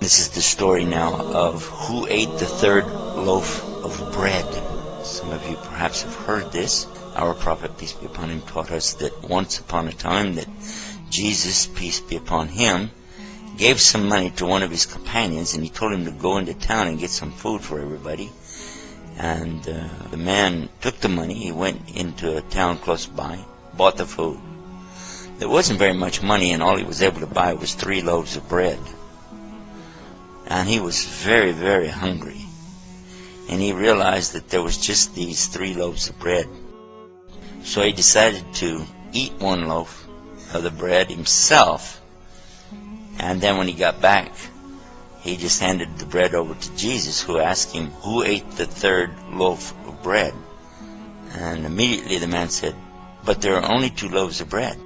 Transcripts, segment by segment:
This is the story now of who ate the third loaf of bread. Some of you perhaps have heard this. Our prophet, peace be upon him, taught us that once upon a time that Jesus, peace be upon him, gave some money to one of his companions, and he told him to go into town and get some food for everybody. And the man took the money, he went into a town close by, bought the food. There wasn't very much money, and all he was able to buy was 3 loaves of bread. And he was very, very hungry. And he realized that there was just these 3 loaves of bread. So he decided to eat 1 loaf of the bread himself. And then when he got back, he just handed the bread over to Jesus, who asked him, who ate the 3rd loaf of bread? And immediately the man said, but there are only 2 loaves of bread.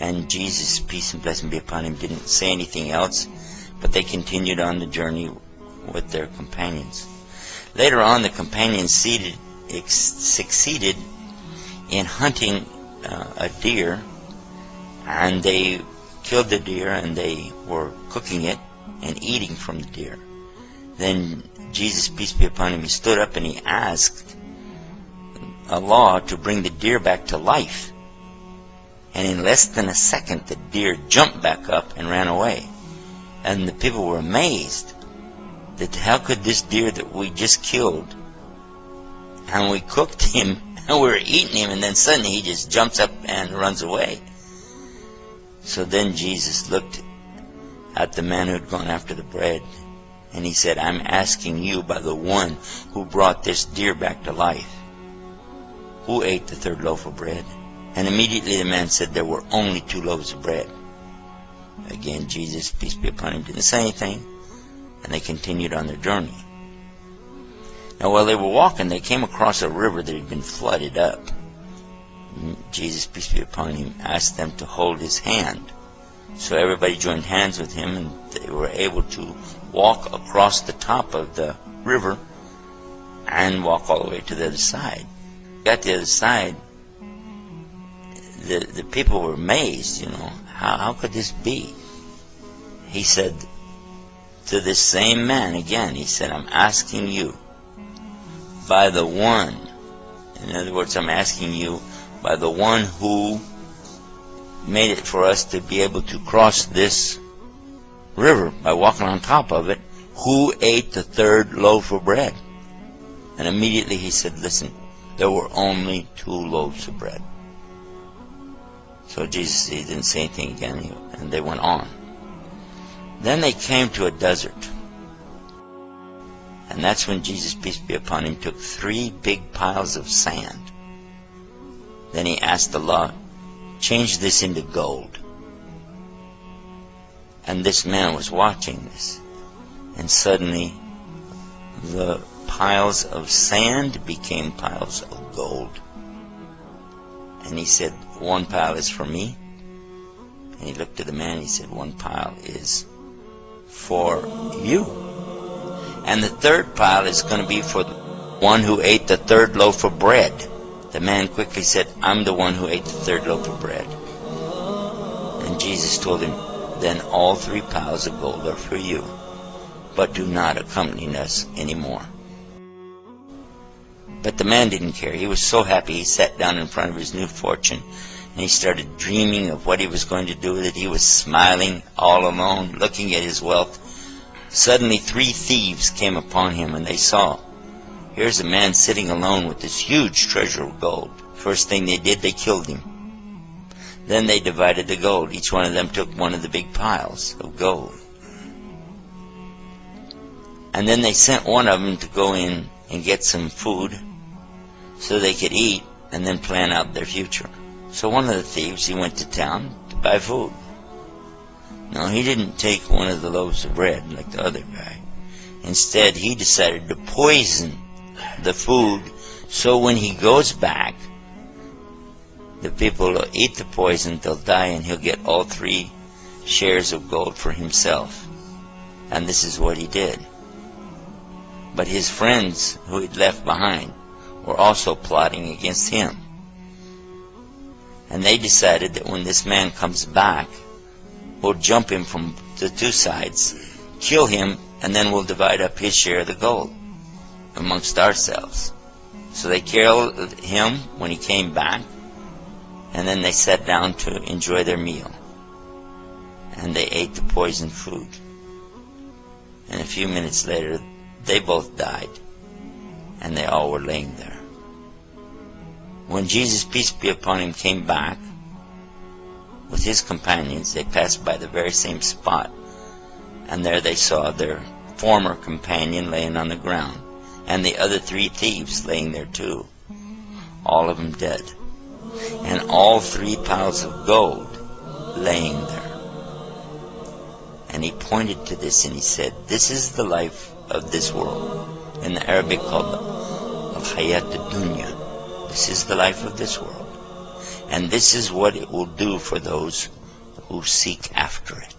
And Jesus, peace and blessing be upon him, didn't say anything else, but they continued on the journey with their companions. Later on, the companions succeeded in hunting a deer, and they killed the deer, and they were cooking it and eating from the deer. Then Jesus, peace be upon him, he stood up and he asked Allah to bring the deer back to life. And in less than a second, the deer jumped back up and ran away. And the people were amazed that how could this deer that we just killed, and we cooked him, and we were eating him, and then suddenly he just jumps up and runs away. So then Jesus looked at the man who had gone after the bread, and he said, I'm asking you by the one who brought this deer back to life, who ate the 3rd loaf of bread? And immediately the man said there were only 2 loaves of bread. Again, Jesus, peace be upon him, didn't say anything, and they continued on their journey. Now while they were walking, they came across a river that had been flooded up. Jesus, peace be upon him, asked them to hold his hand. So everybody joined hands with him, and they were able to walk across the top of the river and walk all the way to the other side. Got to the other side, the people were amazed, how could this be? He said to this same man again, he said, I'm asking you by the one, in other words, I'm asking you by the one who made it for us to be able to cross this river by walking on top of it, who ate the 3rd loaf of bread? And immediately he said, listen, there were only 2 loaves of bread. So Jesus, he didn't say anything again, and they went on. Then they came to a desert. And that's when Jesus, peace be upon him, took 3 big piles of sand. Then he asked Allah, change this into gold. And this man was watching this. And suddenly, the piles of sand became piles of gold. And he said, 1 pile is for me. And he looked at the man and he said, 1 pile is for you. And the 3rd pile is going to be for the one who ate the 3rd loaf of bread. The man quickly said, I'm the one who ate the 3rd loaf of bread. And Jesus told him, then all 3 piles of gold are for you, but do not accompany us anymore. But the man didn't care. He was so happy. He sat down in front of his new fortune, and he started dreaming of what he was going to do with it. He was smiling all alone, looking at his wealth. Suddenly 3 thieves came upon him, and they saw, here's a man sitting alone with this huge treasure of gold. First thing they did, they killed him. Then they divided the gold. Each one of them took one of the big piles of gold. And then they sent one of them to go in and get some food so they could eat and then plan out their future. So one of the thieves, he went to town to buy food. No, he didn't take one of the loaves of bread like the other guy. Instead, he decided to poison the food, so when he goes back, the people will eat the poison, they'll die, and he'll get all 3 shares of gold for himself. And this is what he did. But his friends who he'd left behind were also plotting against him. And they decided that when this man comes back, we'll jump him from the 2 sides, kill him, and then we'll divide up his share of the gold amongst ourselves. So they killed him when he came back, and then they sat down to enjoy their meal. And they ate the poisoned food. And a few minutes later, they both died, and they all were laying there. When Jesus, peace be upon him, came back with his companions, they passed by the very same spot, and there they saw their former companion laying on the ground, and the other 3 thieves laying there too, all of them dead, and all 3 piles of gold laying there. And he pointed to this and he said, this is the life of this world, in the Arabic called al-hayat dunya. This is the life of this world, and this is what it will do for those who seek after it.